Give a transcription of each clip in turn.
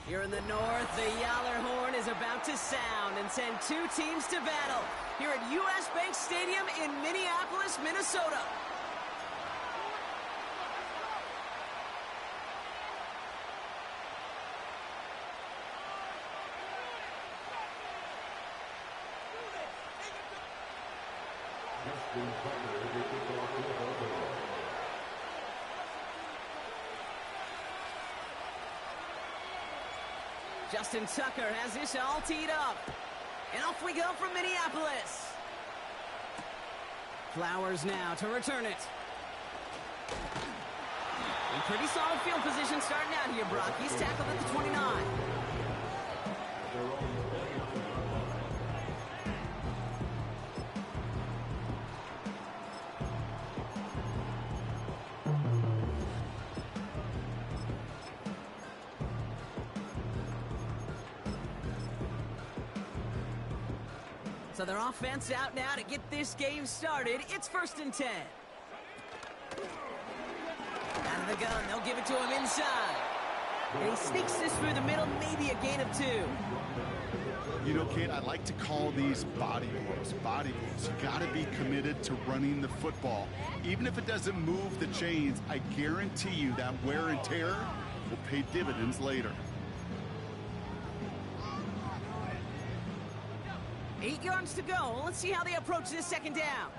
Here in the north, the Yaller horn is about to sound and send two teams to battle here at U.S. Bank Stadium in Minneapolis, Minnesota. Justin Tucker has this all teed up. And off we go from Minneapolis. Flowers now to return it. In pretty solid field position starting out here, Brock. He's tackled at the 29. So their offense out now to get this game started. It's 1st and 10. Out of the gun, they'll give it to him inside. And he sneaks this through the middle, maybe a gain of 2. You know, Kate, I like to call these body blows. Body blows. You got to be committed to running the football. Even if it doesn't move the chains, I guarantee you that wear and tear will pay dividends later. 8 yards to go. Let's see how they approach this 2nd down.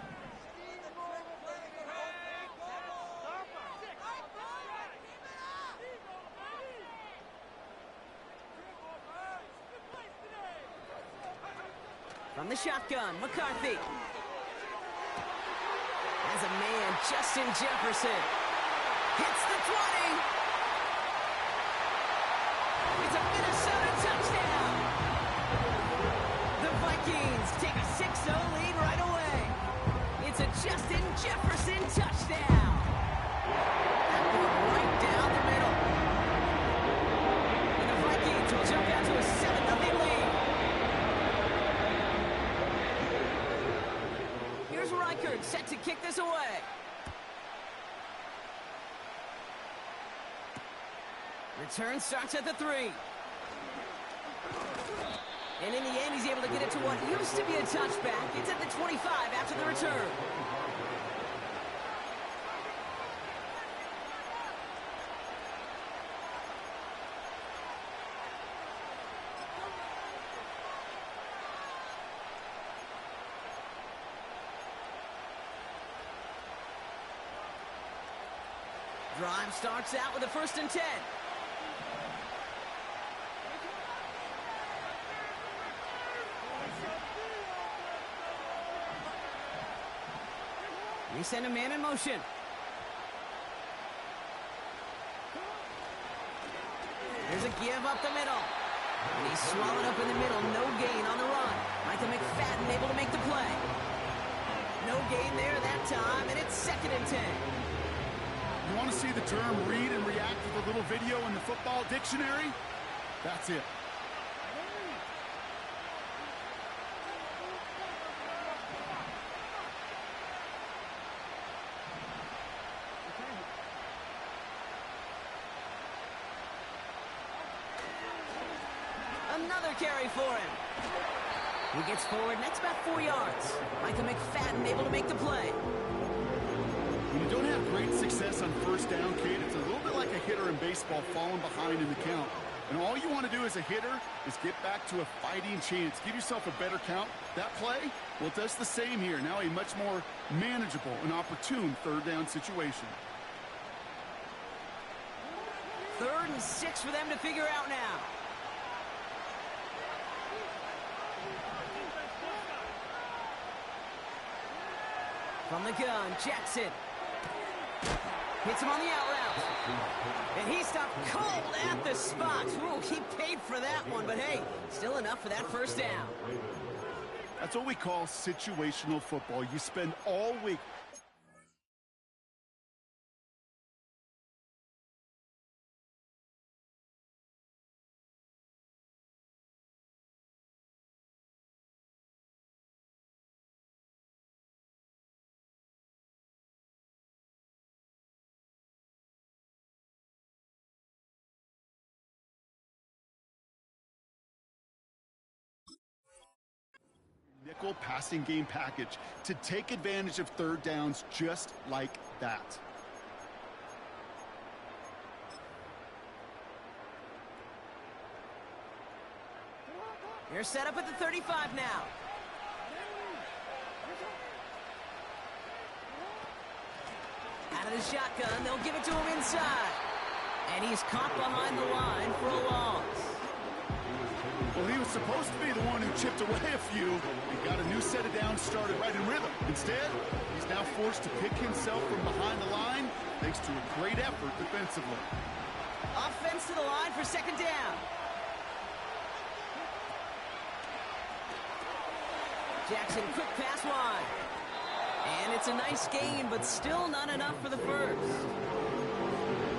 From the shotgun, McCarthy. As a man, Justin Jefferson hits the 20. It's a Minnesota touchdown. The Vikings take a 6-0 lead right away. It's a Justin Jefferson touchdown. That one right down the middle. And the Vikings will jump out to a 7-0 lead. Here's Reichert set to kick this away. Return starts at the 3. And in the end, he's able to get it to what used to be a touchback. It's at the 25 after the return. Drive starts out with a 1st and 10. They send a man in motion. There's a give up the middle. And he's swallowed up in the middle. No gain on the run. Michael McFadden able to make the play. No gain there that time, and it's 2nd and 10. You want to see the term read and react with a little video in the football dictionary? That's it. Another carry for him. He gets forward, and that's about 4 yards. Michael McFadden able to make the play. When you don't have great success on 1st down, Kate, it's a little bit like a hitter in baseball falling behind in the count. And all you want to do as a hitter is get back to a fighting chance. Give yourself a better count. That play, well, it does the same here. Now a much more manageable and opportune 3rd down situation. 3rd and 6 for them to figure out now. From the gun, Jackson. Hits him on the out route. And he stopped cold at the spot. Ooh, he paid for that one, but hey, still enough for that 1st down. That's what we call situational football. You spend all week Nickel passing game package to take advantage of third downs just like that. They're set up at the 35 now. Out of the shotgun, they'll give it to him inside. And he's caught behind the line for a loss. Well, he was supposed to be the one who chipped away a few and got a new set of downs started right in rhythm. Instead, he's now forced to pick himself from behind the line thanks to a great effort defensively. Offense to the line for second down. Jackson, quick pass wide. And it's a nice gain, but still not enough for the first.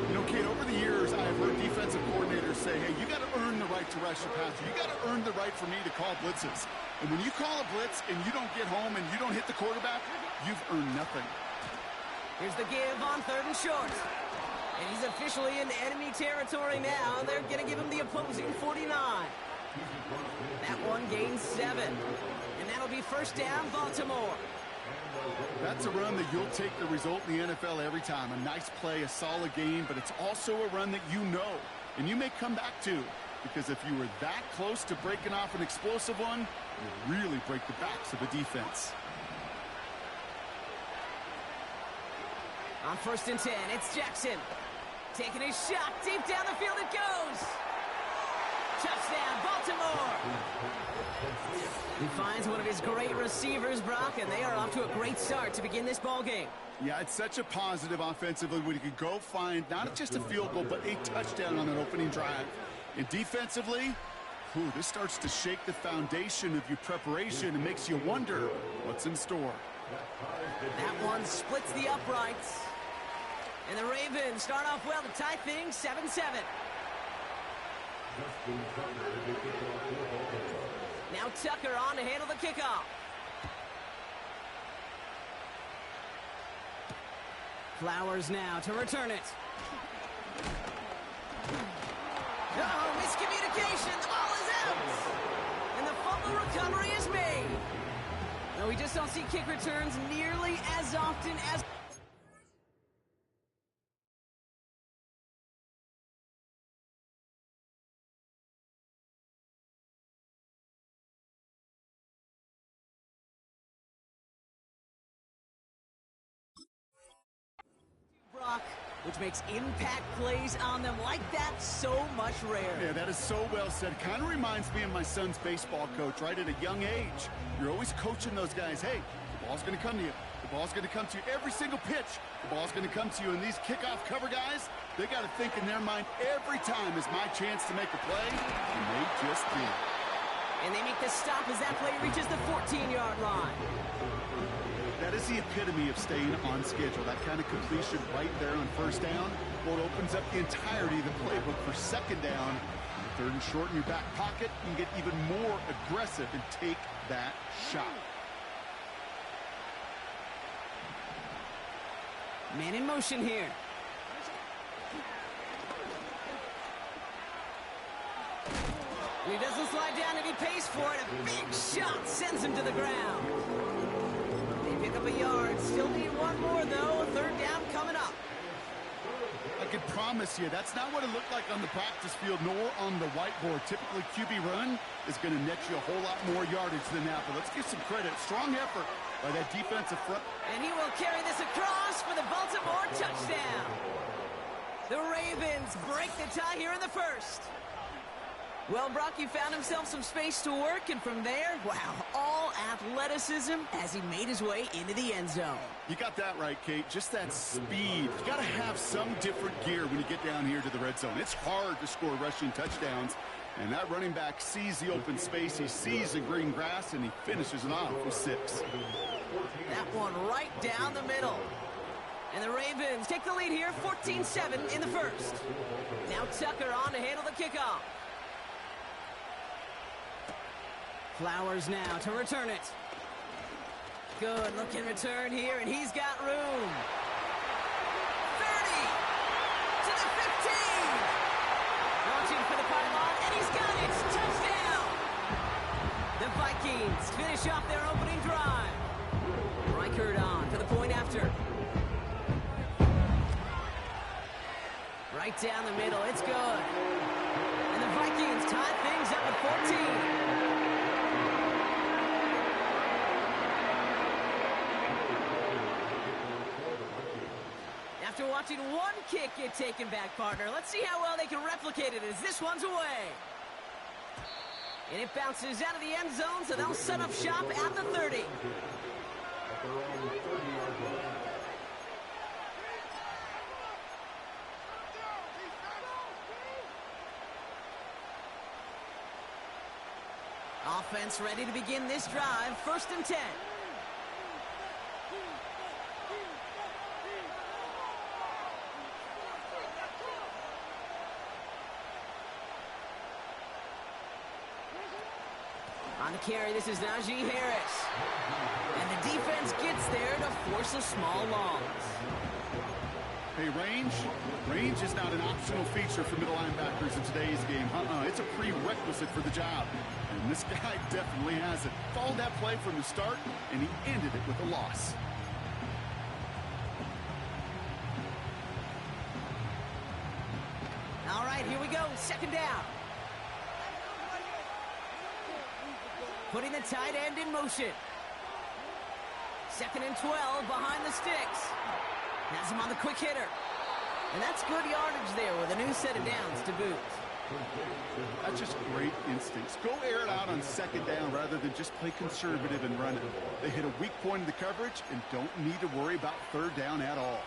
You know, Kate, over the years, I have heard defensive coordinators say, hey, you got to earn the right to rush your passer. You got to earn the right for me to call blitzes. And when you call a blitz and you don't get home and you don't hit the quarterback, you've earned nothing. Here's the give on 3rd and short. And he's officially in enemy territory now. They're going to give him the opposing 49. That one gains 7. And that'll be first down, Baltimore. That's a run that you'll take the result in the NFL every time. A nice play, a solid game, but it's also a run that you know and you may come back to, because if you were that close to breaking off an explosive one, you really break the backs of a defense. On 1st and 10, it's Jackson. Taking his shot deep down the field it goes. Touchdown, Baltimore. He finds one of his great receivers, Brock, and they are off to a great start to begin this ball game. Yeah, it's such a positive offensively when you can go find not just a field goal, but a touchdown on an opening drive. And defensively, this starts to shake the foundation of your preparation and makes you wonder what's in store. That one splits the uprights. And the Ravens start off well to tie things 7-7. Now Tucker on to handle the kickoff. Flowers now to return it. Uh-oh, miscommunication. The ball is out. And the fumble recovery is made. No, we just don't see kick returns nearly as often as... which makes impact plays on them like that so much rarer. Yeah, that is so well said. Kind of reminds me of my son's baseball coach, right? At a young age, you're always coaching those guys. Hey, the ball's going to come to you. The ball's going to come to you every single pitch. The ball's going to come to you. And these kickoff cover guys, they got to think in their mind every time is my chance to make a play, and they just did. And they make the stop as that play reaches the 14-yard line. That is the epitome of staying on schedule. That kind of completion right there on 1st down. Well, it opens up the entirety of the playbook for 2nd down. 3rd and short in your back pocket. You can get even more aggressive and take that shot. Man in motion here. And he doesn't slide down and he pays for it. A big shot sends him to the ground. Pick up a yard. Still need one more, though. 3rd down coming up. I can promise you that's not what it looked like on the practice field nor on the whiteboard. Typically, QB run is going to net you a whole lot more yardage than that. But let's give some credit. Strong effort by that defensive front. And he will carry this across for the Baltimore touchdown. The Ravens break the tie here in the 1st. Well, Brock, he found himself some space to work, and from there, wow, all athleticism as he made his way into the end zone. You got that right, Kate. Just that speed. You got to have some different gear when you get down here to the red zone. It's hard to score rushing touchdowns, and that running back sees the open space, he sees the green grass, and he finishes it off with 6. That one right down the middle. And the Ravens take the lead here, 14-7 in the 1st. Now Tucker on to handle the kickoff. Flowers now to return it. Good looking return here, and he's got room. 30 to the 15. Launching for the pylon, and he's got it. Touchdown. The Vikings finish off their down the middle. It's good. And the Vikings tie things up at 14. After watching one kick get taken back, partner, let's see how well they can replicate it as this one's away. And it bounces out of the end zone, so they'll set up shop at the 30. Offense ready to begin this drive, 1st and 10. On the carry, this is Najee Harris. And the defense gets there to force a small loss. Hey, range is not an optional feature for middle linebackers in today's game. It's a prerequisite for the job. And this guy definitely has it. Followed that play from the start, and he ended it with a loss. All right, here we go, 2nd down. Putting the tight end in motion. 2nd and 12 behind the sticks. Has him on the quick hitter. And that's good yardage there with a new set of downs to boot. That's just great instincts. Go air it out on 2nd down rather than just play conservative and run it. They hit a weak point in the coverage and don't need to worry about 3rd down at all.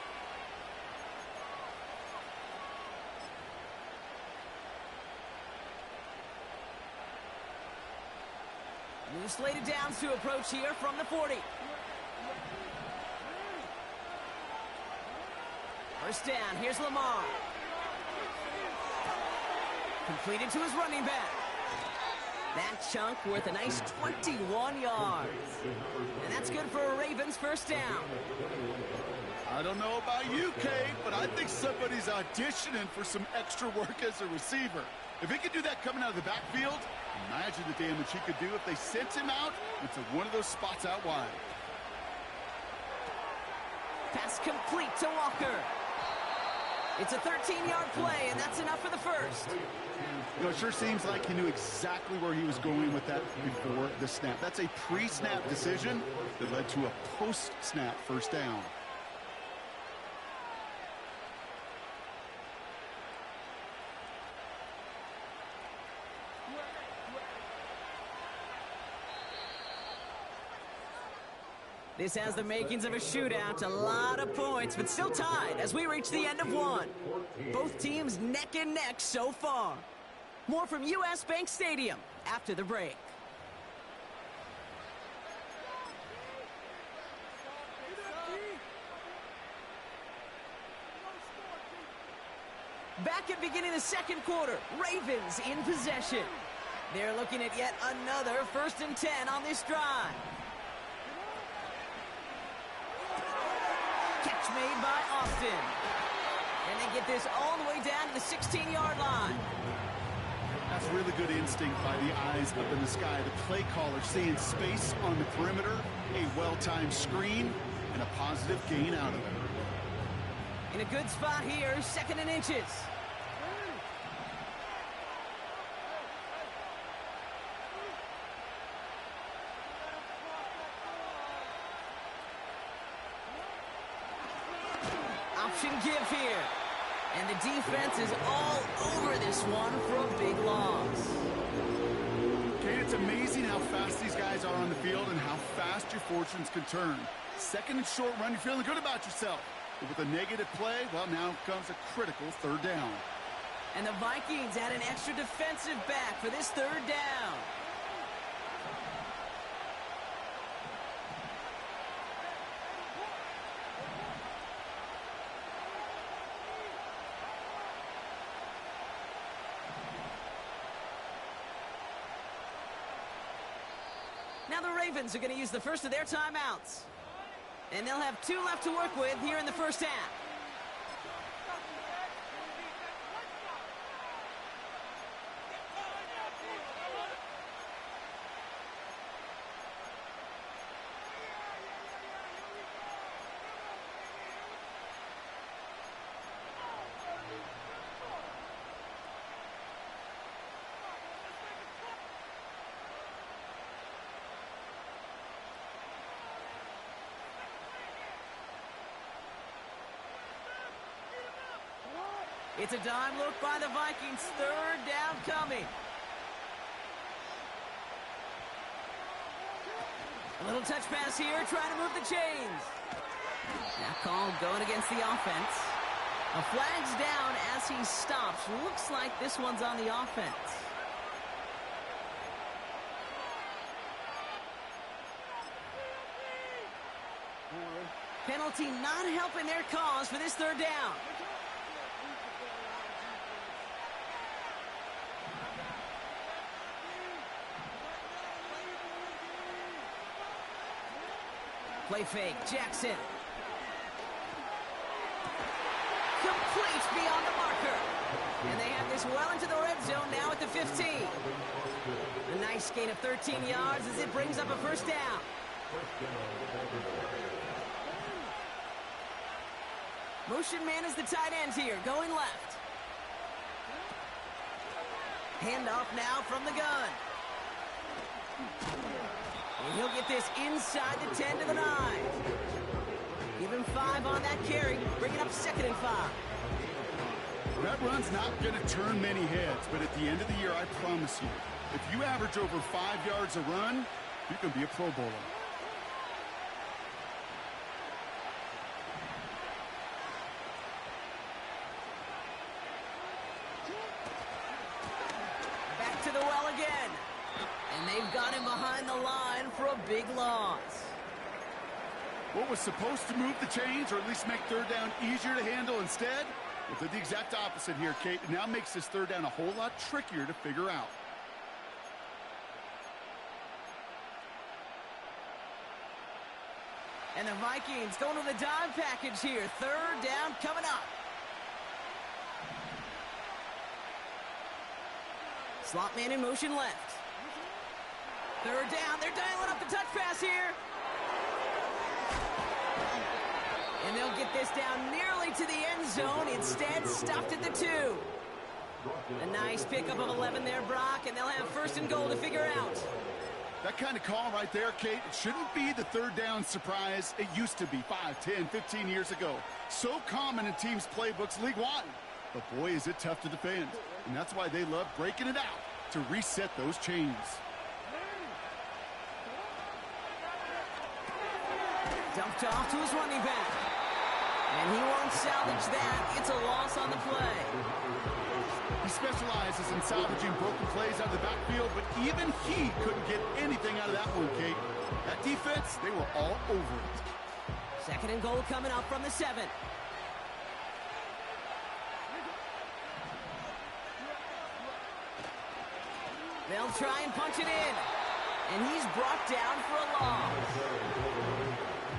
New slated downs to approach here from the 40. 1st down, here's Lamar. Completed to his running back. That chunk worth a nice 21 yards. And that's good for a Ravens 1st down. I don't know about you, Kate, but I think somebody's auditioning for some extra work as a receiver. If he could do that coming out of the backfield, imagine the damage he could do if they sent him out into one of those spots out wide. Pass complete to Walker. It's a 13-yard play, and that's enough for the 1st. You know, it sure seems like he knew exactly where he was going with that before the snap. That's a pre-snap decision that led to a post-snap 1st down. This has the makings of a shootout, a lot of points, but still tied as we reach the end of one. Both teams neck and neck so far. More from US Bank Stadium after the break. Back at beginning of the 2nd quarter, Ravens in possession. They're looking at yet another 1st and 10 on this drive. Catch made by Austin. And they get this all the way down to the 16-yard line. That's really good instinct by the eyes up in the sky. The play caller seeing space on the perimeter, a well-timed screen, and a positive gain out of it. In a good spot here, 2nd and inches. Option give here. And the defense is all over this one for a big loss. Kate, it's amazing how fast these guys are on the field and how fast your fortunes can turn. 2nd and short run, you're feeling good about yourself. But with a negative play, well, now comes a critical 3rd down. And the Vikings add an extra defensive back for this 3rd down. Now the Ravens are going to use the first of their timeouts. And they'll have 2 left to work with here in the 1st half. It's a dime look by the Vikings. Third down coming. A little touch pass here, trying to move the chains. That call going against the offense. A flag's down as he stops. Looks like this one's on the offense. Penalty not helping their cause for this third down. Play fake, Jackson. Complete beyond the marker. And they have this well into the red zone now at the 15. A nice gain of 13 yards as it brings up a first down. Motion man is the tight end here, going left. Handoff now from the gun. And he'll get this inside the 10 to the 9. Give him 5 on that carry, bring it up 2nd and 5. That run's not going to turn many heads, but at the end of the year, I promise you, if you average over 5 yards a run, you can be a Pro Bowler. Back to the well again. And they've got him behind the line for a big loss. What was supposed to move the chains, or at least make third down easier to handle instead? Well, did the exact opposite here, Kate. It now makes this third down a whole lot trickier to figure out. And the Vikings going to the dime package here. Third down coming up. Slot man in motion left. Third down. They're dialing up the touch pass here. And they'll get this down nearly to the end zone. Instead, stopped at the 2. A nice pickup of 11 there, Brock, and they'll have 1st and goal to figure out. That kind of call right there, Kate, it shouldn't be the third down surprise it used to be 5, 10, 15 years ago. So common in teams' playbooks league-wide. But boy, is it tough to defend. And that's why they love breaking it out to reset those chains. Dumped off to his running back. And he won't salvage that. It's a loss on the play. He specializes in salvaging broken plays out of the backfield, but even he couldn't get anything out of that one, Kate. That defense, they were all over it. 2nd and goal coming up from the 7. They'll try and punch it in. And he's brought down for a loss.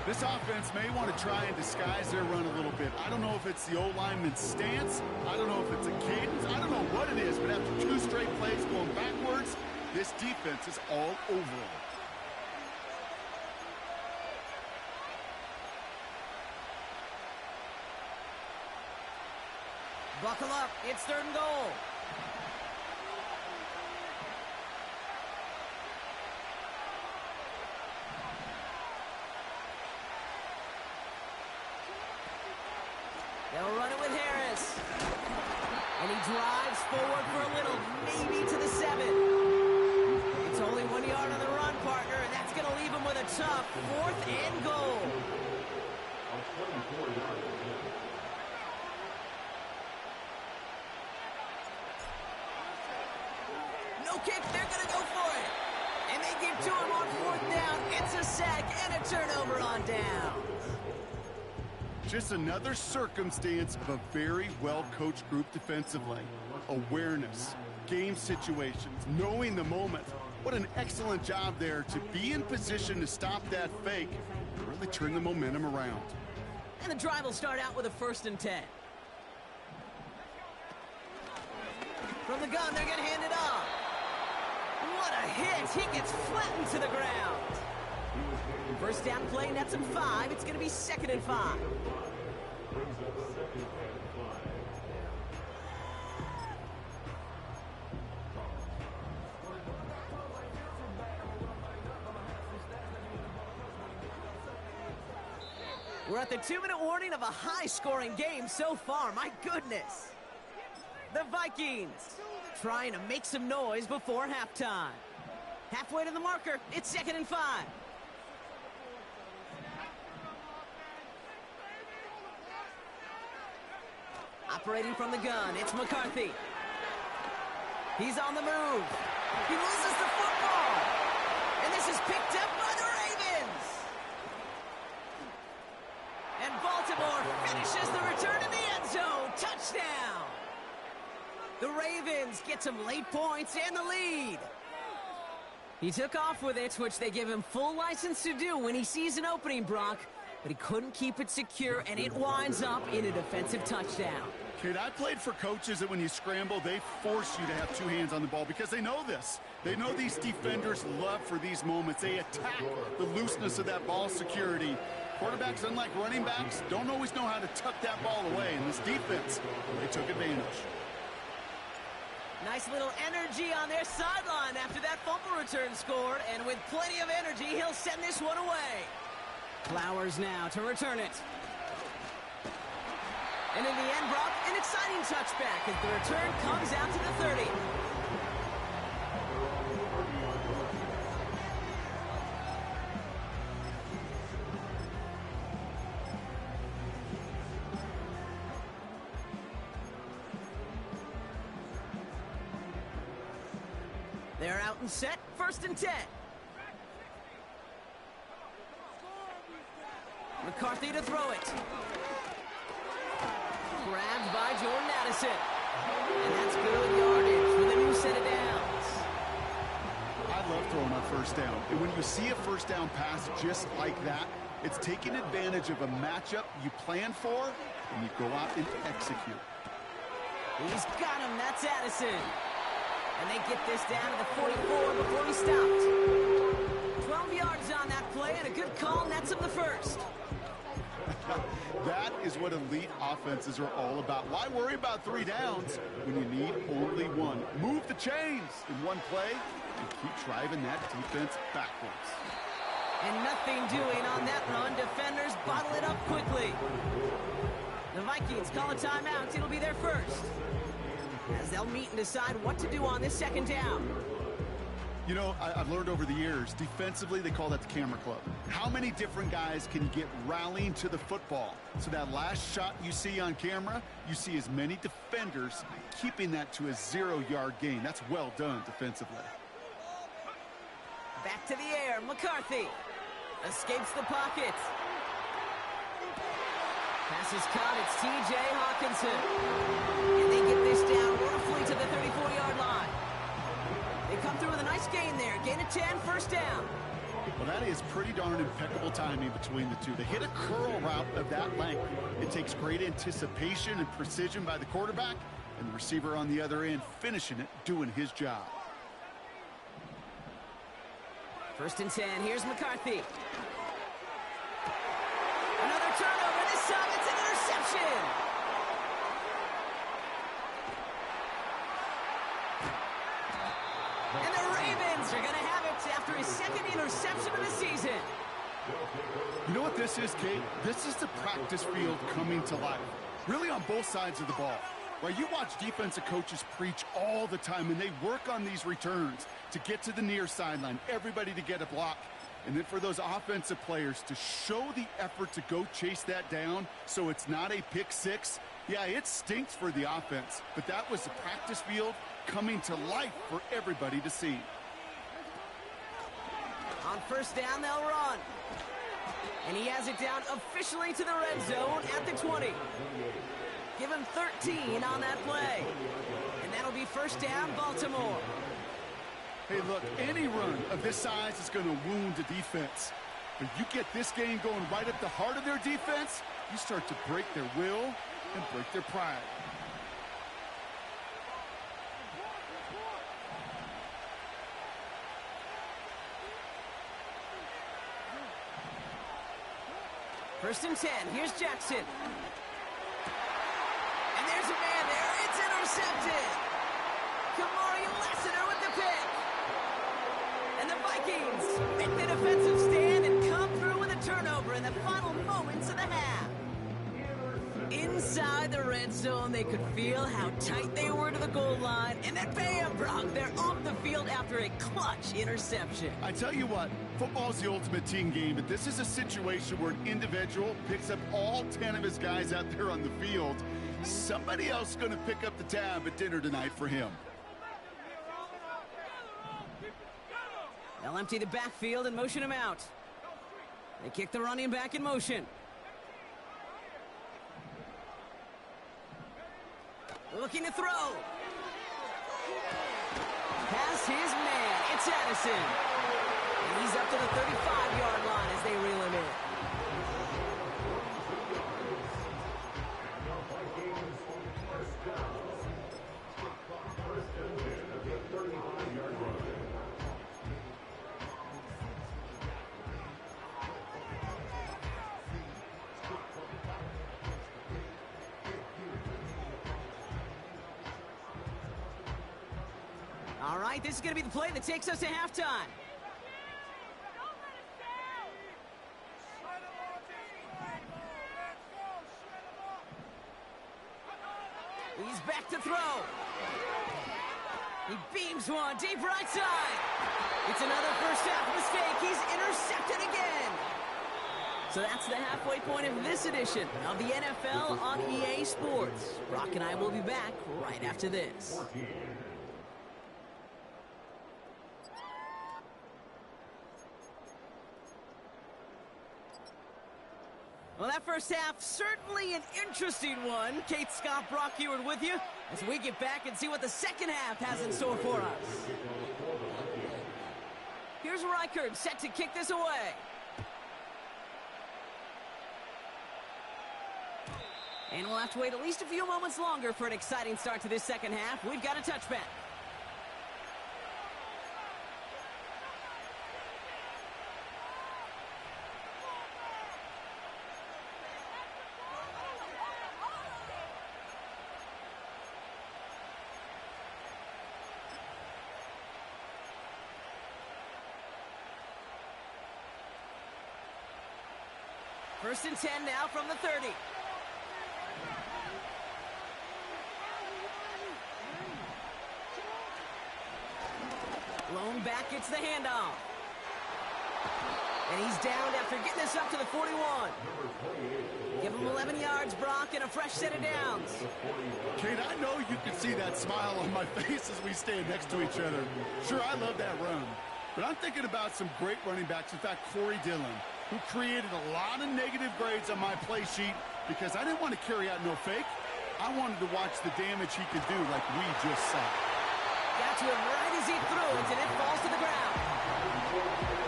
This offense may want to try and disguise their run a little bit. I don't know if it's the O-lineman's stance. I don't know if it's a cadence. I don't know what it is, but after 2 straight plays going backwards, this defense is all over it. Buckle up. It's 3rd and goal. They'll run it with Harris. And he drives forward for a little, maybe to the 7. It's only 1 yard on the run, partner, and that's going to leave him with a tough 4th and goal. No kick, they're going to go for it. And they get to him on 4th down. It's a sack and a turnover on down. Just another circumstance of a very well-coached group defensively. Awareness, game situations, knowing the moment. What an excellent job there to be in position to stop that fake and really turn the momentum around. And the drive will start out with a 1st and 10. From the gun, they're going to hand it off. What a hit. He gets flattened to the ground. First down play, nets him 5. It's going to be 2nd and 5. We're at the 2-minute warning of a high-scoring game so far. My goodness. The Vikings trying to make some noise before halftime. Halfway to the marker, it's 2nd and 5. Operating from the gun, it's McCarthy. He's on the move. He loses the football. And this is picked up by the Ravens. And Baltimore finishes the return in the end zone. Touchdown. The Ravens get some late points and the lead. He took off with it, which they give him full license to do when he sees an opening, Brock. But he couldn't keep it secure, and it winds up in a defensive touchdown. Kid, I played for coaches that when you scramble, they force you to have two hands on the ball because they know this. They know these defenders love for these moments. They attack the looseness of that ball security. Quarterbacks, unlike running backs, don't always know how to tuck that ball away. In this defense, they took advantage. Nice little energy on their sideline after that fumble return scored, and with plenty of energy, he'll send this one away. Flowers now to return it. And in the end, Brock, an exciting touchback as the return comes out to the 30. They're out and set, 1st and 10. McCarthy to throw it. Grabbed by Jordan Addison. And that's good yardage with a new set of downs. I love throwing on 1st down. And when you see a 1st down pass just like that, it's taking advantage of a matchup you plan for, and you go out and execute. He's got him. That's Addison. And they get this down to the 44 before he stopped. 12 yards on that play, and a good call nets him the 1st. That is what elite offenses are all about. Why worry about 3 downs when you need only 1? Move the chains in one play and keep driving that defense backwards. And nothing doing on that run. Defenders bottle it up quickly. The Vikings call a timeout. It'll be their 1st. As they'll meet and decide what to do on this 2nd down. You know, I've learned over the years, defensively, they call that the camera club. How many different guys can get rallying to the football? So that last shot you see on camera, you see as many defenders keeping that to a 0-yard gain. That's well done defensively. Back to the air, McCarthy. Escapes the pocket. Pass is caught, it's T.J. Hawkinson. And they get this down roughly to the 34-yard line. They come through with a nice gain there. Gain of 10, 1st down. Well, that is pretty darn impeccable timing between the two. They hit a curl route of that length. It takes great anticipation and precision by the quarterback, and the receiver on the other end finishing it, doing his job. 1st and 10. Here's McCarthy. Another turnover. This time it's an interception. And the Ravens are going to have it after his 2nd interception of the season. You know what this is, Kate? This is the practice field coming to life. Really on both sides of the ball. Right, you watch defensive coaches preach all the time, and they work on these returns to get to the near sideline, everybody to get a block. And then for those offensive players to show the effort to go chase that down so it's not a pick 6. Yeah, it stinks for the offense, but that was the practice field coming to life for everybody to see. On 1st down, they'll run. And he has it down officially to the red zone at the 20. Give him 13 on that play. And that'll be 1st down, Baltimore. Hey, look, any run of this size is going to wound the defense. But you get this game going right at the heart of their defense, you start to break their will and break their pride. First and 10. Here's Jackson. And there's a man there. It's intercepted. Kamari Lassiter with the pick. And the Vikings make the defensive stand and come through with a turnover in the final moments of the half. Inside inside the red zone, they could feel how tight they were to the goal line, and then bam, Brock, they're off the field after a clutch interception. I tell you what, football's the ultimate team game, but this is a situation where an individual picks up all 10 of his guys out there on the field. Somebody else is going to pick up the tab at dinner tonight for him. They'll empty the backfield and motion him out. They kick the running back in motion. Looking to throw. Pass his man. It's Addison. And he's up to the 35-yard line as they reel him in. All right, this is going to be the play that takes us to halftime. He's back to throw. He beams one deep right side. It's another first half mistake. He's intercepted again. So that's the halfway point of this edition of the NFL on EA Sports. Brock and I will be back right after this. Well, that first half, certainly an interesting one. Kate, Scott, Brock Heward with you as we get back and see what the second half has in store for us. Here's Reichard set to kick this away. And we'll have to wait at least a few moments longer for an exciting start to this second half. We've got a touchback. First and 10 now from the 30. Blown back, gets the handoff. And he's downed after getting this up to the 41. Give him 11 yards, Brock, and a fresh set of downs. Kate, I know you can see that smile on my face as we stand next to each other. Sure, I love that run. But I'm thinking about some great running backs. In fact, Corey Dillon, who created a lot of negative grades on my play sheet because I didn't want to carry out no fake. I wanted to watch the damage he could do like we just saw. Got to him right as he threw it, and it falls to the ground.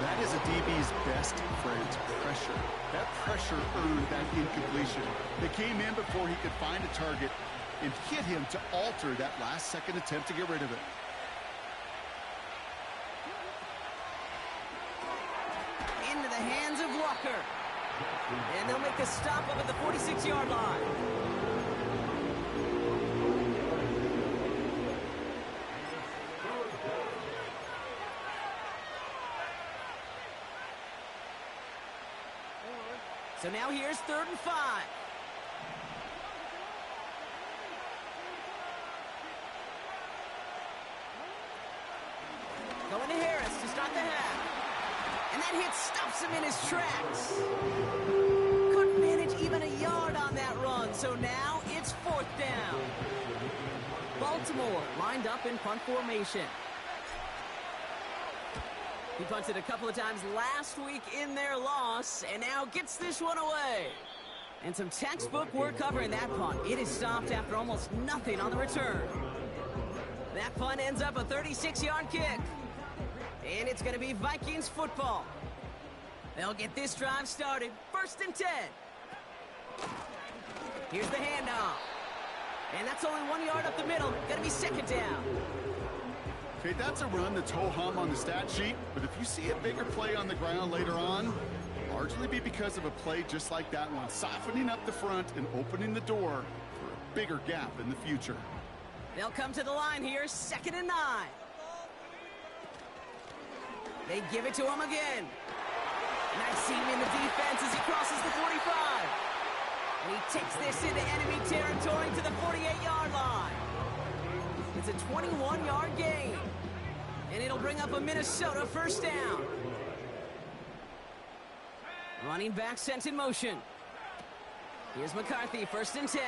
That is a DB's best friend, pressure. That pressure earned that incompletion. They came in before he could find a target and hit him to alter that last-second attempt to get rid of it. Into the hands of Walker. And they'll make a stop up at the 46-yard line. So now here's 3rd and 5. Going to Harris to start the half. And that hit stops him in his tracks. Couldn't manage even a yard on that run, so now it's 4th down. Baltimore lined up in punt formation. He punted a couple of times last week in their loss, and now gets this one away. And some textbook work covering that punt. It is stopped after almost nothing on the return. That punt ends up a 36-yard kick. And it's going to be Vikings football. They'll get this drive started. 1st and 10. Here's the handoff. And that's only 1 yard up the middle. Going to be 2nd down. Okay, that's a run that's ho-hum on the stat sheet, but if you see a bigger play on the ground later on, largely be because of a play just like that one, softening up the front and opening the door for a bigger gap in the future. They'll come to the line here, 2nd and 9. They give it to him again. Nice seam in the defense as he crosses the 45. And he takes this into enemy territory to the 48-yard line. It's a 21-yard gain. And it'll bring up a Minnesota first down. Running back sent in motion. Here's McCarthy, 1st and 10.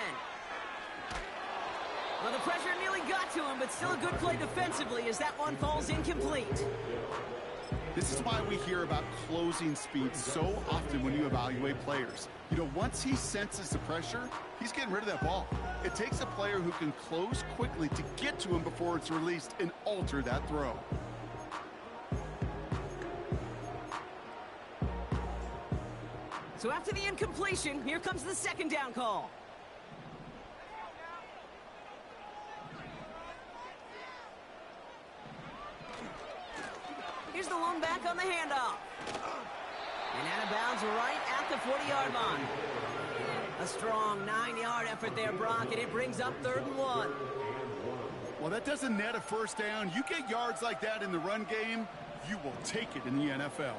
Well, the pressure nearly got to him, but still a good play defensively as that one falls incomplete. This is why we hear about closing speed so often when you evaluate players. You know, once he senses the pressure, he's getting rid of that ball. It takes a player who can close quickly to get to him before it's released and alter that throw. So after the incompletion, here comes the 2nd down call. Here's the lone back on the handoff. And out of bounds right at the 40-yard line. A strong 9-yard effort there, Brock, and it brings up 3rd and 1. Well, that doesn't net a first down. You get yards like that in the run game, you will take it in the NFL.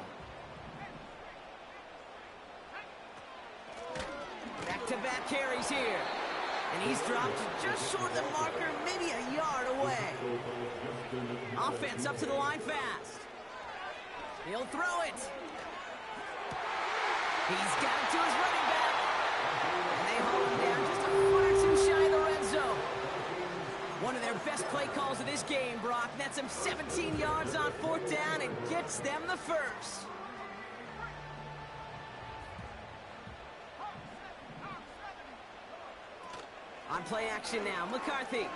Back-to-back carries here. And he's dropped just short of the marker, maybe a yard away. Offense up to the line fast. He'll throw it. He's got it to his running back. And they haul him down just a foot or two shy of the red zone. One of their best play calls of this game, Brock. Nets him 17 yards on 4th down and gets them the first. On play action now, McCarthy.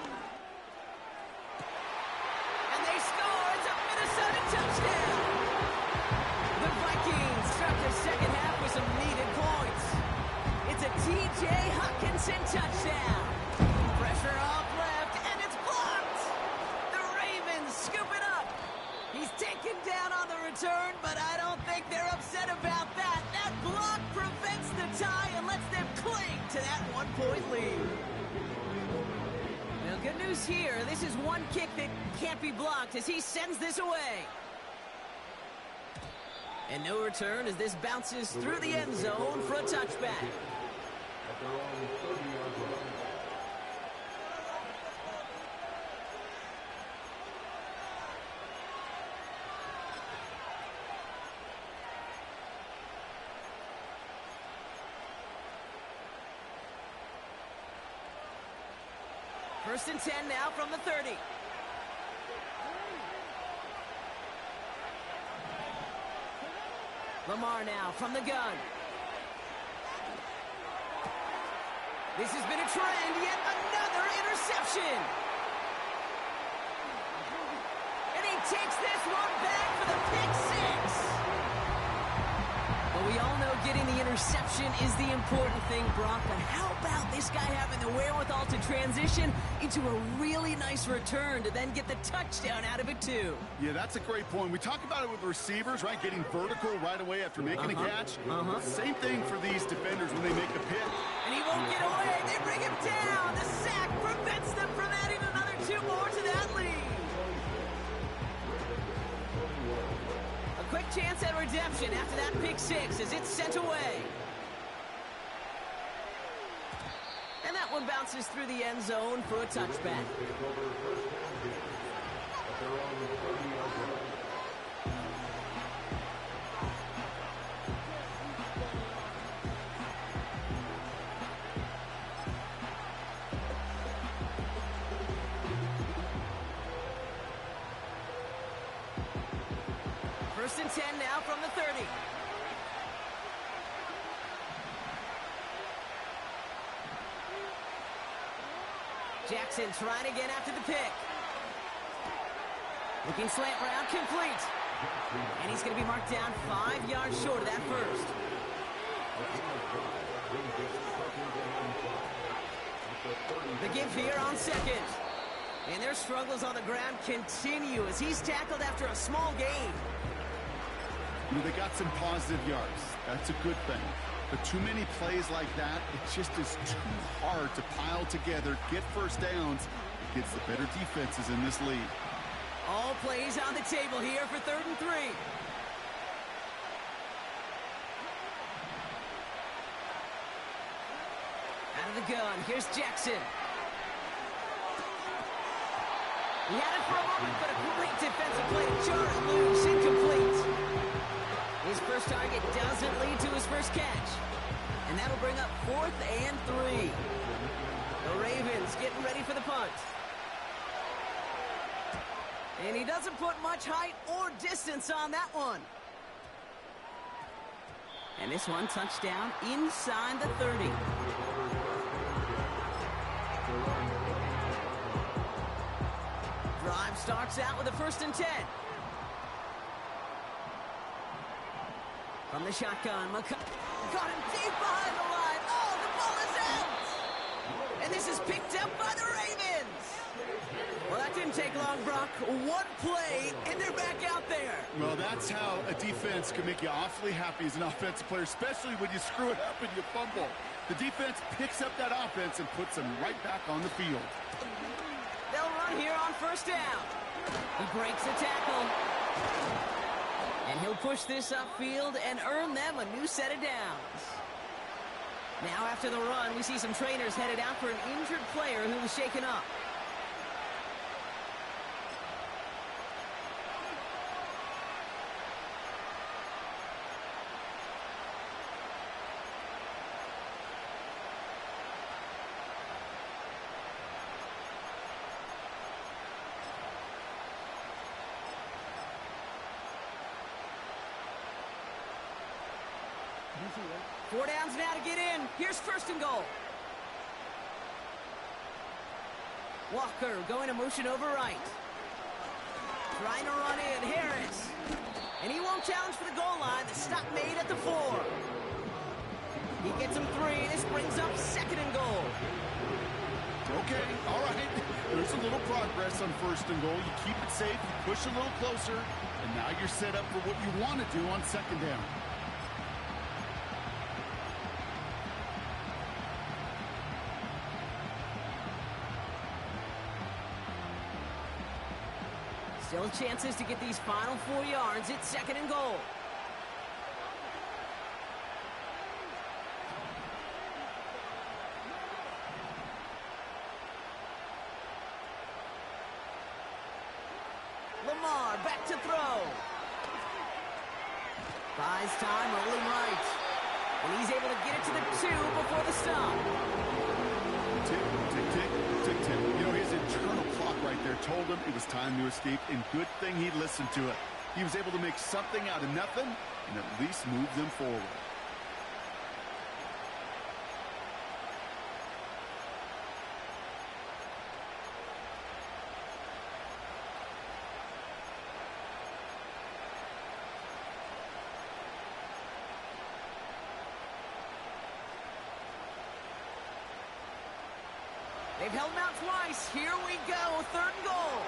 And they score! It's a Minnesota touchdown! The Vikings start their 2nd half with some needed points. It's a TJ Hawkinson touchdown. Pressure off left, and it's blocked! The Ravens scoop it up. He's taken down on the return, but I don't think they're upset about that. That block prevents the tie and lets them cling to that 1-point lead. Good news here, this is one kick that can't be blocked as he sends this away. And no return as this bounces through the end zone for a touchback. First and 10 now from the 30. Lamar now from the gun. This has been a trend, yet another interception. And he takes this one back for the pick 6. Well, we all know getting the interception is the important thing, Brock, but how about this guy having the wherewithal to transition into a really nice return to then get the touchdown out of it, too? Yeah, that's a great point. We talk about it with receivers, right? Getting vertical right away after making a catch. Same thing for these defenders when they make the pick. And he won't get away. They bring him down. The sack prevents them from adding another 2 more to that lead. A quick chance at redemption after that pick 6 as it's sent away. And that one bounces through the end zone for a touchback. First and 10 now from the 30. Jackson trying again after the pick. Looking slant route, complete. And he's going to be marked down 5 yards short of that first. The give here on 2nd. And their struggles on the ground continue as he's tackled after a small gain. You know, they got some positive yards. That's a good thing. But too many plays like that, it just is too hard to pile together, get first downs against the better defenses in this league. All plays on the table here for 3rd and 3. Out of the gun, here's Jackson. He had it for a moment, but a great defensive play to jar it loose, incomplete. His first target doesn't lead to his first catch. And that'll bring up 4th and 3. The Ravens getting ready for the punt. And he doesn't put much height or distance on that one. And this one, touchdown inside the 30. Drive starts out with a 1st and 10. From the shotgun, got him deep behind the line. Oh, the ball is out! And this is picked up by the Ravens. Well, that didn't take long, Brock. One play, and they're back out there. Well, that's how a defense can make you awfully happy as an offensive player, especially when you screw it up and you fumble. The defense picks up that offense and puts them right back on the field. They'll run here on 1st down. He breaks a tackle. And he'll push this upfield and earn them a new set of downs. Now after the run, we see some trainers headed out for an injured player who was shaken up. Four downs now to get in. Here's 1st and goal. Walker going to motion over right. Trying to run in. Harris. And he won't challenge for the goal line. The stop made at the 4. He gets him 3. This brings up 2nd and goal. Okay, all right. There's a little progress on 1st and goal. You keep it safe. You push a little closer. And now you're set up for what you want to do on 2nd down. Still chances to get these final 4 yards. It's 2nd and goal. Lamar back to throw. Buys time, rolling right. And he's able to get it to the 2 before the stop. Tick, tick, tick, tick, tick. You know, his internal clock right there told him it was time to escape, and good thing he listened to it. He was able to make something out of nothing and at least move them forward. They've held him out twice. Here we go. 3rd and goal.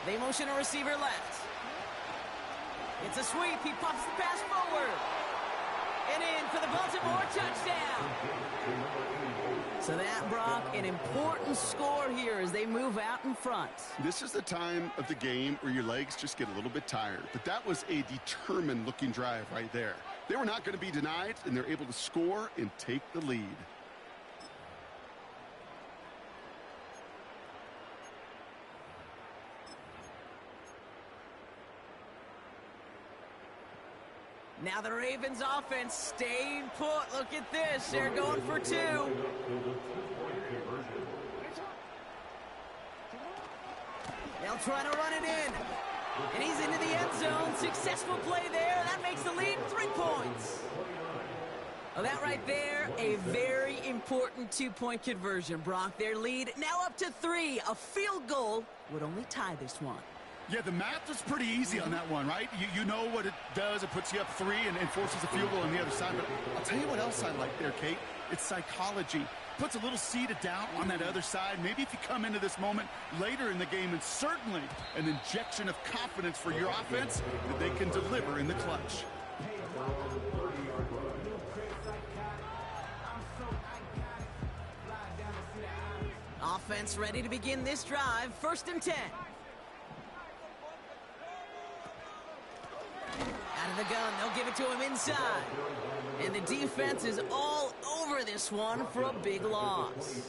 They motion a receiver left. It's a sweep. He pops the pass forward. And in for the Baltimore touchdown. So that, Brock, an important score here as they move out in front. This is the time of the game where your legs just get a little bit tired. But that was a determined-looking drive right there. They were not going to be denied, and they're able to score and take the lead. Now the Ravens offense staying put. Look at this. They're going for 2. They'll try to run it in. And he's into the end zone. Successful play there. That makes the lead 3 points. Well, that right there, a very important 2-point conversion, Brock. Their lead now up to 3. A field goal would only tie this one. Yeah, the math is pretty easy on that one, right? You know what it does. It puts you up 3 and forces a field goal on the other side. But I'll tell you what else I like there, Kate. It's psychology. Puts a little seed of doubt on that other side. Maybe if you come into this moment later in the game, and certainly an injection of confidence for your offense that they can deliver in the clutch. Offense ready to begin this drive. 1st and 10. Out of the gun, they'll give it to him inside. And the defense is all over this one for a big loss.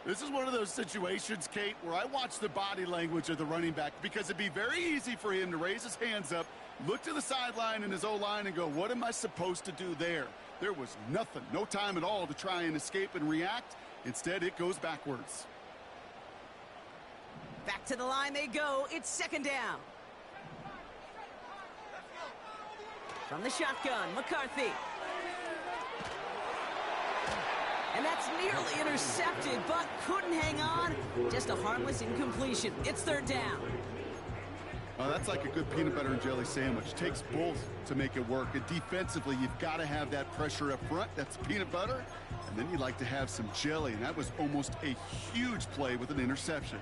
This is one of those situations, Kate, where I watch the body language of the running back because it'd be very easy for him to raise his hands up, look to the sideline in his O-line and go, what am I supposed to do there? There was nothing, no time at all to try and escape and react. Instead, it goes backwards. Back to the line they go. It's second down. From the shotgun, McCarthy. And that's nearly intercepted, but couldn't hang on. Just a harmless incompletion. It's third down. Oh, that's like a good peanut butter and jelly sandwich. Takes both to make it work. And defensively, you've got to have that pressure up front. That's peanut butter. And then you like to have some jelly. And that was almost a huge play with an interception.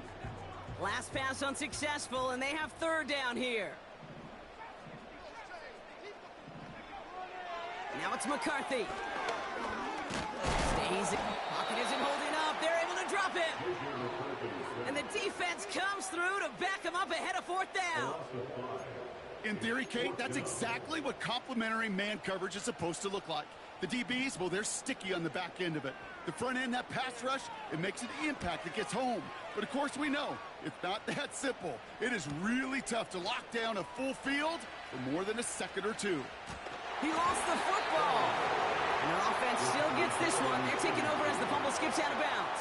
Last pass unsuccessful, and they have third down here. Now it's McCarthy. Stays in. Pocket isn't holding up. They're able to drop it. And the defense comes through to back him up ahead of fourth down. In theory, Kate, that's exactly what complementary man coverage is supposed to look like. The DBs, well, they're sticky on the back end of it. The front end, that pass rush, it makes an impact. It gets home. But, of course, we know it's not that simple. It is really tough to lock down a full field for more than a second or two. He lost the football. And their offense still gets this one. They're taking over as the fumble skips out of bounds.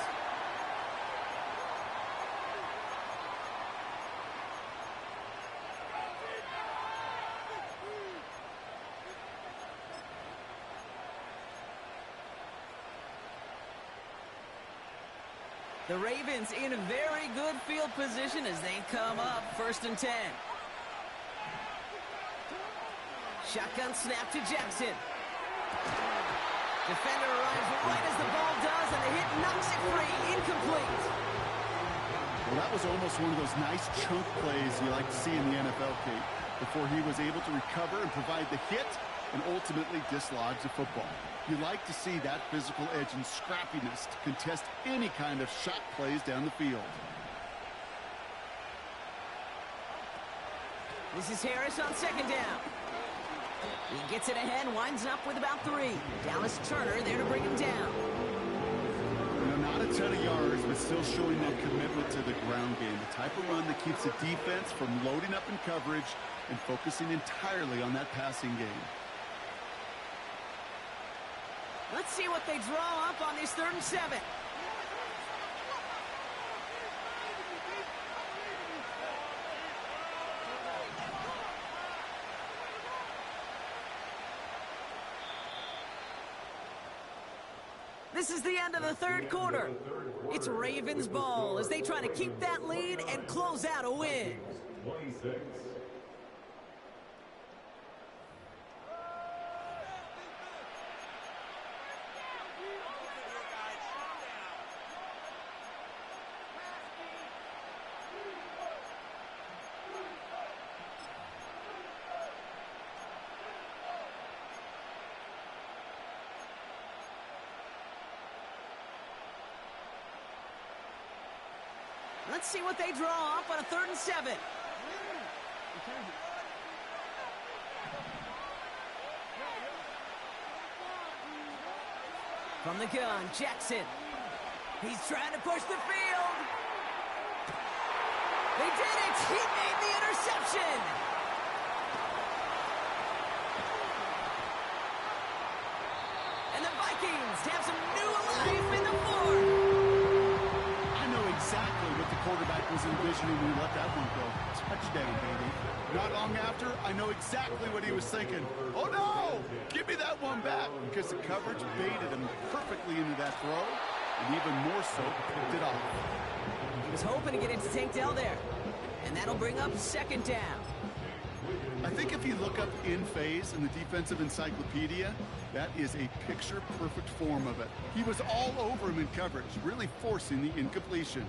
The Ravens in a very good field position as they come up first and 10. Shotgun snap to Jackson. Defender arrives right as the ball does, and the hit knocks it free. Incomplete. Well, that was almost one of those nice chunk plays you like to see in the NFL, Kate, before he was able to recover and provide the hit and ultimately dislodge the football. You like to see that physical edge and scrappiness to contest any kind of shot plays down the field. This is Harris on second down. He gets it ahead, winds up with about 3. Dallas Turner there to bring him down. You know, not a ton of yards, but still showing that commitment to the ground game. The type of run that keeps the defense from loading up in coverage and focusing entirely on that passing game. Let's see what they draw up on this third and 7. This is the end of the third quarter. It's Ravens ball as they try to keep that lead and close out a win. 26. Let's see what they draw up on a third and 7. From the gun, Jackson. He's trying to push the field. They did it! He made the interception! And the Vikings have some new life in the fourth. Exactly what the quarterback was envisioning when he let that one go. Touchdown, baby. Not long after, I know exactly what he was thinking. Oh, no! Give me that one back, because the coverage baited him perfectly into that throw, and even more so, picked it off. He was hoping to get into Tank Dell there, and that'll bring up second down. I think if you look up in phase in the defensive encyclopedia, that is a picture-perfect form of it. He was all over him in coverage, really forcing the incompletion.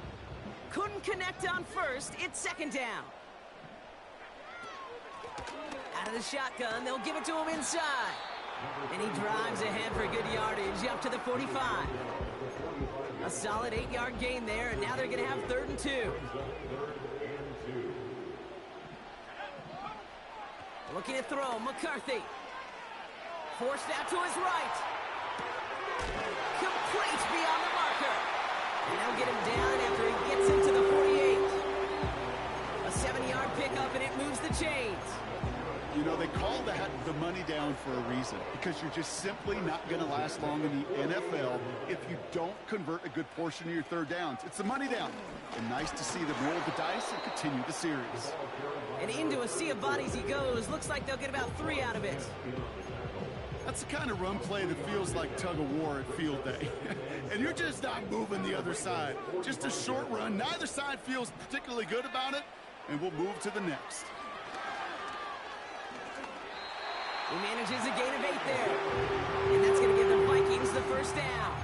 Couldn't connect on first. It's second down. Out of the shotgun, they'll give it to him inside. And he drives ahead for good yardage up to the 45. A solid 8-yard gain there, and now they're going to have third and 2. Looking to throw, McCarthy. Forced out to his right. Complete beyond the marker. And they'll get him down after he gets into the 48. A 7-yard pickup, and it moves the chains. You know, they call that the money down for a reason, because you're just simply not going to last long in the NFL if you don't convert a good portion of your third downs. It's the money down. And nice to see them roll the dice and continue the series. And into a sea of bodies he goes. Looks like they'll get about 3 out of it. That's the kind of run play that feels like tug-of-war at field day. And you're just not moving the other side. Just a short run. Neither side feels particularly good about it, and we'll move to the next. He manages a gain of 8 there. And that's going to give the Vikings the first down.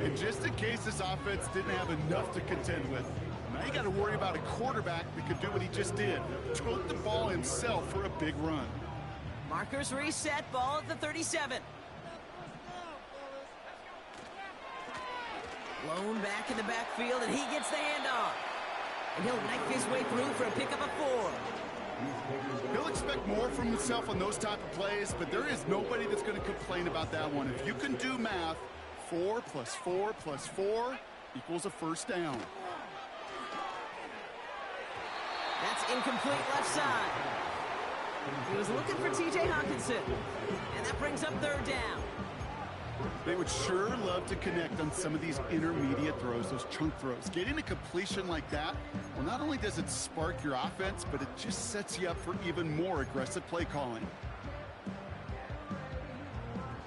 And just in case this offense didn't have enough to contend with, now you got to worry about a quarterback that could do what he just did. Took the ball himself for a big run. Markers reset, ball at the 37. Blown back in the backfield, and he gets the handoff. And he'll knife his way through for a pickup of 4. He'll expect more from himself on those type of plays, but there is nobody that's going to complain about that one. If you can do math, 4 plus 4 plus 4 equals a first down. That's incomplete left side. He was looking for T.J. Hawkinson, and that brings up 3rd down. They would sure love to connect on some of these intermediate throws, those chunk throws. Getting a completion like that, well, not only does it spark your offense, but it just sets you up for even more aggressive play calling.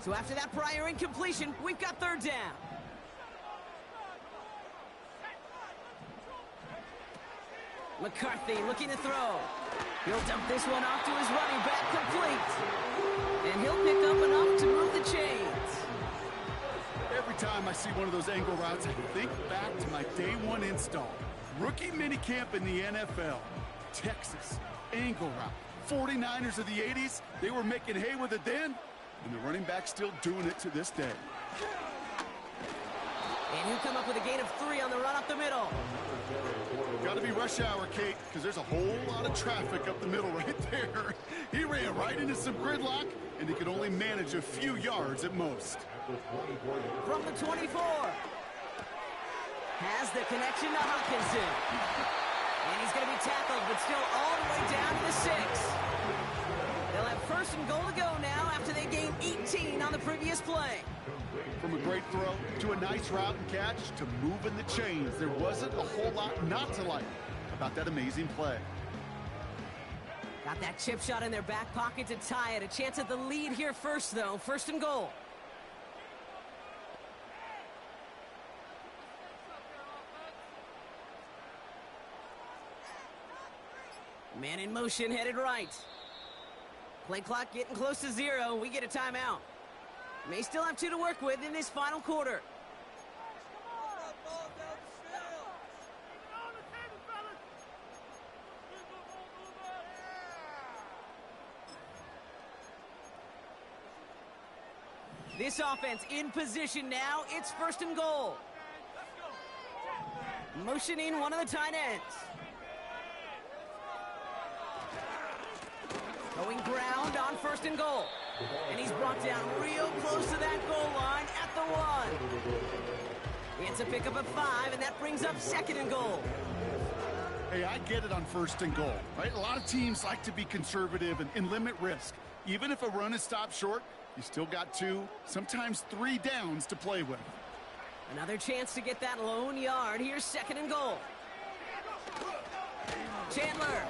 So after that prior incompletion, we've got 3rd down. McCarthy looking to throw. He'll dump this one off to his running back, complete. And he'll pick up enough to move the chains. Every time I see one of those angle routes, I think back to my day 1 install. Rookie minicamp in the NFL. Texas, angle route. 49ers of the 80s, they were making hay with it then, and the running back's still doing it to this day. And he'll come up with a gain of 3 on the run up the middle. Got to be rush hour, Kate, because there's a whole lot of traffic up the middle right there. He ran right into some gridlock, and he could only manage a few yards at most. From the 24. Has the connection to Hawkinson. And he's going to be tackled, but still all the way down to the 6. They'll have 1st and goal to go now after they gained 18 on the previous play. From a great throw to a nice route and catch to moving the chains, there wasn't a whole lot not to like about that amazing play. Got that chip shot in their back pocket to tie it. A chance at the lead here first, though. 1st and goal. Man in motion, headed right. Play clock getting close to 0. We get a timeout. May still have 2 to work with in this final quarter. This offense in position now. It's 1st and goal. Motioning one of the tight ends. Going ground on 1st and goal. And he's brought down real close to that goal line at the 1. It's a pickup of 5, and that brings up 2nd and goal. Hey, I get it on 1st and goal, right? A lot of teams like to be conservative and limit risk. Even if a run is stopped short, you still got 2, sometimes 3 downs to play with. Another chance to get that lone yard. Here's 2nd and goal. Chandler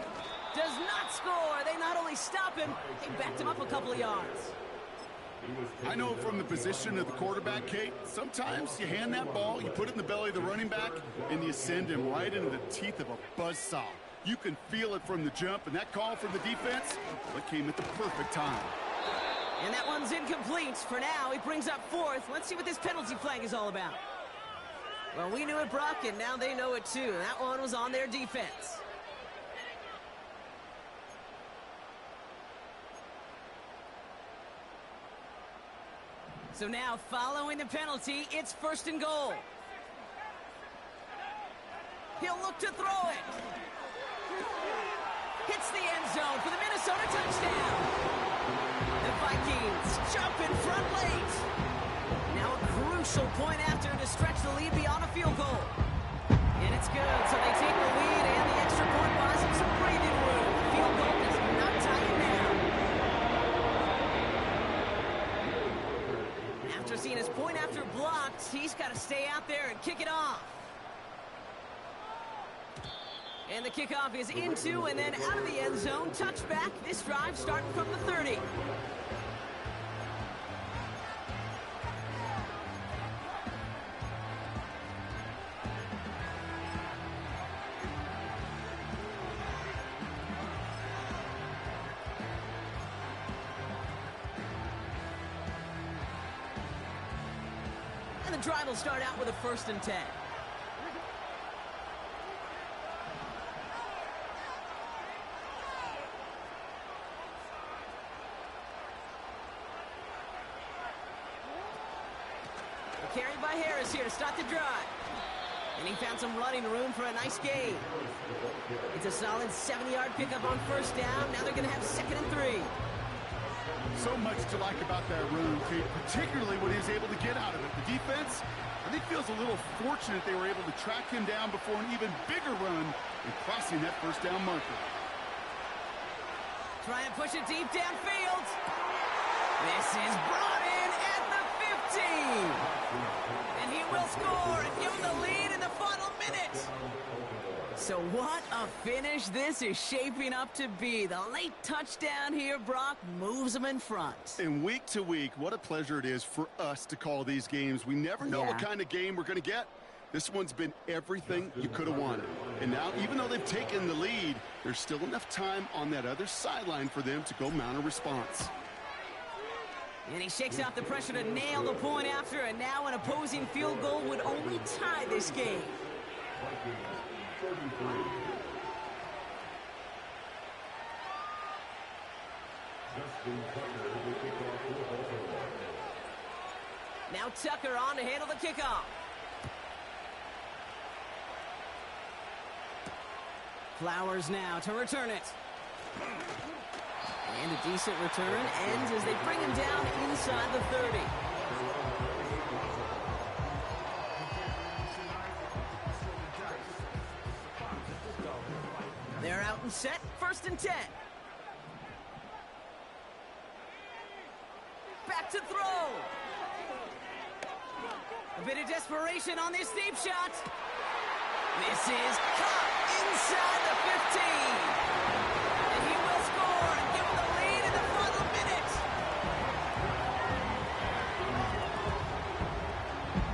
does not score. They not only stop him, they backed him up a couple of yards. I know from the position of the quarterback, Kate, sometimes you hand that ball, you put it in the belly of the running back, and you send him right into the teeth of a buzzsaw. You can feel it from the jump, and that call from the defense, well, it came at the perfect time. And that one's incomplete. For now, he brings up 4th. Let's see what this penalty flag is all about. Well, we knew it, Brock, and now they know it too. That one was on their defense. So now, following the penalty, it's 1st and goal. He'll look to throw it. Hits the end zone for the Minnesota touchdown. The Vikings jump in front late. Now a crucial point after to stretch the lead beyond a field goal. And it's good, so they take the lead, and the extra point buys them some breathing room. The field goal does not tie it down. After seeing his point after blocked, he's got to stay out there and kick it off. And the kickoff is into and then out of the end zone. Touchback. This drive starting from the 30. And the drive will start out with a 1st and 10. Carried by Harris here to start the drive. And he found some running room for a nice gain. It's a solid 70-yard pickup on 1st down. Now they're going to have 2nd and 3. So much to like about that run, Kate, particularly what he was able to get out of it. The defense, I think, feels a little fortunate they were able to track him down before an even bigger run and crossing that 1st down marker. Try and push it deep downfield. This is brought in at the 15. And he will score and give him the lead in the final minute. So what a finish this is shaping up to be. The late touchdown here, Brock, moves them in front. And week to week, what a pleasure it is for us to call these games. We never know what kind of game we're going to get. This one's been everything you could have wanted. And now, even though they've taken the lead, there's still enough time on that other sideline for them to go mount a response. And he shakes out the pressure to nail the point after, and now an opposing field goal would only tie this game. Now Tucker on to handle the kickoff. Flowers now to return it. And a decent return ends as they bring him down inside the 30. They're out and set, 1st and 10. Back to throw. A bit of desperation on this deep shot. This is caught inside the 15. And he will score and give them the lead in the final minute.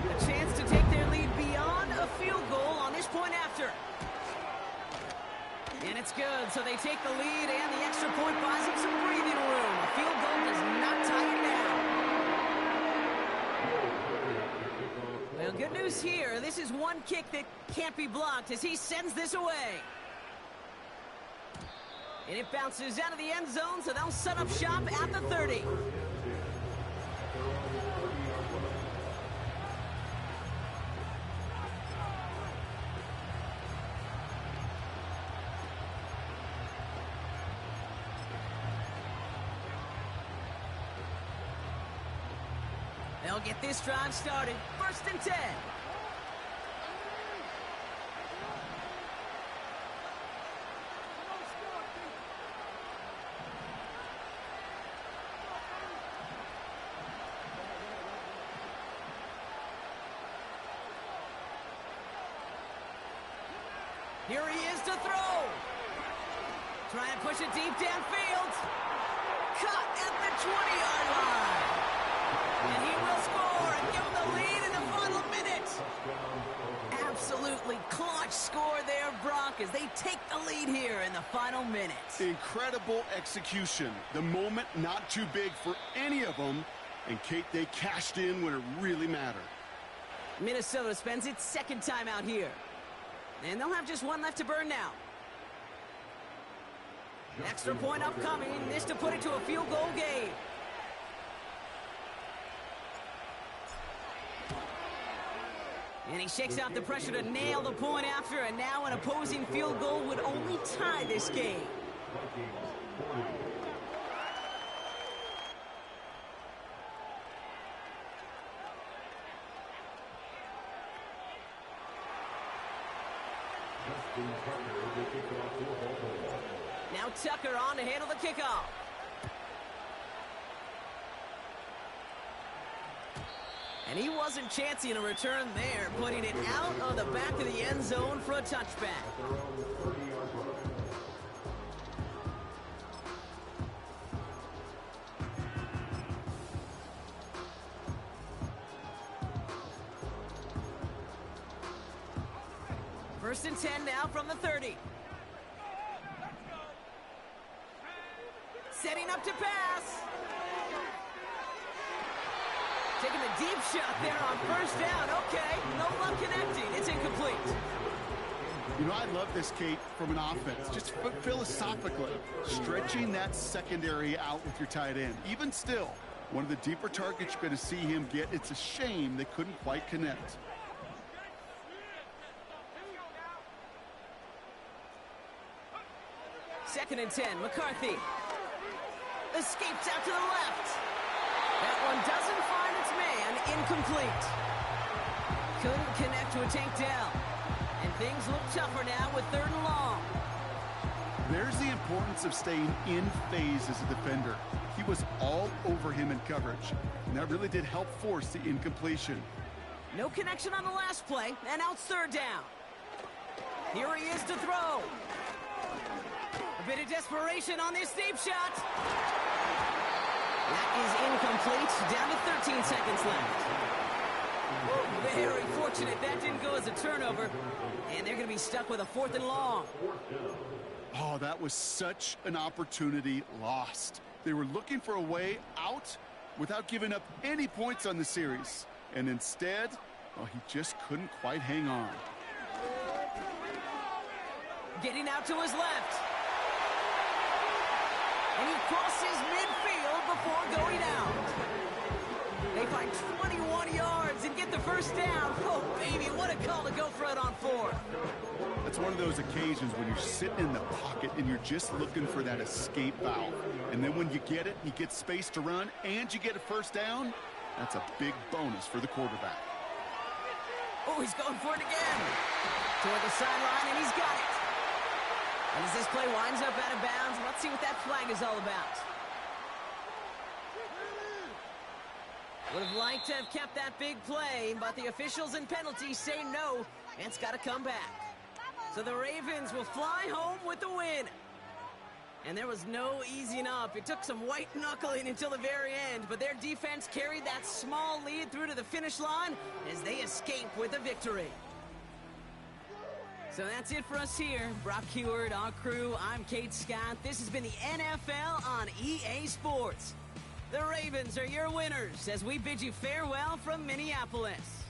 A chance to take their lead beyond a field goal on this point after. And it's good, so they take the lead, and the extra point buys them some breathing room. A field goal does not tie it down. Well, good news here. This is one kick that can't be blocked as he sends this away. And it bounces out of the end zone, so they'll set up shop at the 30. They'll get this drive started. 1st and 10. Here he is to throw. Try and push it deep downfield. Cut at the 20-yard line. And he will score and give him the lead in the final minute. Absolutely clutch score there, Brock, as they take the lead here in the final minute. Incredible execution. The moment not too big for any of them. And, Kate, they cashed in when it really mattered. Minnesota spends its 2nd time out here. And they'll have just one left to burn now. Extra point upcoming. This to put it to a field goal game. And he shakes out the pressure to nail the point after, and now an opposing field goal would only tie this game. Now Tucker on to handle the kickoff. And he wasn't chancing a return there, putting it out of the back of the end zone for a touchback. First and 10 now from the 30. Setting up to pass. Taking a deep shot there on first down. Okay, no luck connecting. It's incomplete. You know, I love this, Kate, from an offense. Just philosophically, stretching that secondary out with your tight end. Even still, one of the deeper targets you're going to see him get. It's a shame they couldn't quite connect. Second and 10, McCarthy. Escapes out to the left. That one doesn't find its man. Incomplete. Couldn't connect to a takedown. And things look tougher now with 3rd and long. There's the importance of staying in phase as a defender. He was all over him in coverage, and that really did help force the incompletion. No connection on the last play, and out 3rd down. Here he is to throw. A bit of desperation on this deep shot. That is incomplete. Down to 13 seconds left. Very fortunate that didn't go as a turnover. And they're going to be stuck with a 4th and long. Oh, that was such an opportunity lost. They were looking for a way out without giving up any points on the series. And instead, well, he just couldn't quite hang on. Getting out to his left. And he crosses midfield before going out. They find 21 yards and get the first down. Oh, baby, what a call to go for it on 4th. That's one of those occasions when you're sitting in the pocket and you're just looking for that escape valve. And then when you get it, you get space to run, and you get a first down, that's a big bonus for the quarterback. Oh, he's going for it again. Toward the sideline, and he's got it. And as this play winds up out of bounds, let's see what that flag is all about. Would have liked to have kept that big play, but the officials and penalties say no, and it's got to come back. So the Ravens will fly home with the win. And there was no easing up. It took some white knuckling until the very end, but their defense carried that small lead through to the finish line as they escape with a victory. So that's it for us here. Brock Heward, our crew, I'm Kate Scott. This has been the NFL on EA Sports. The Ravens are your winners as we bid you farewell from Minneapolis.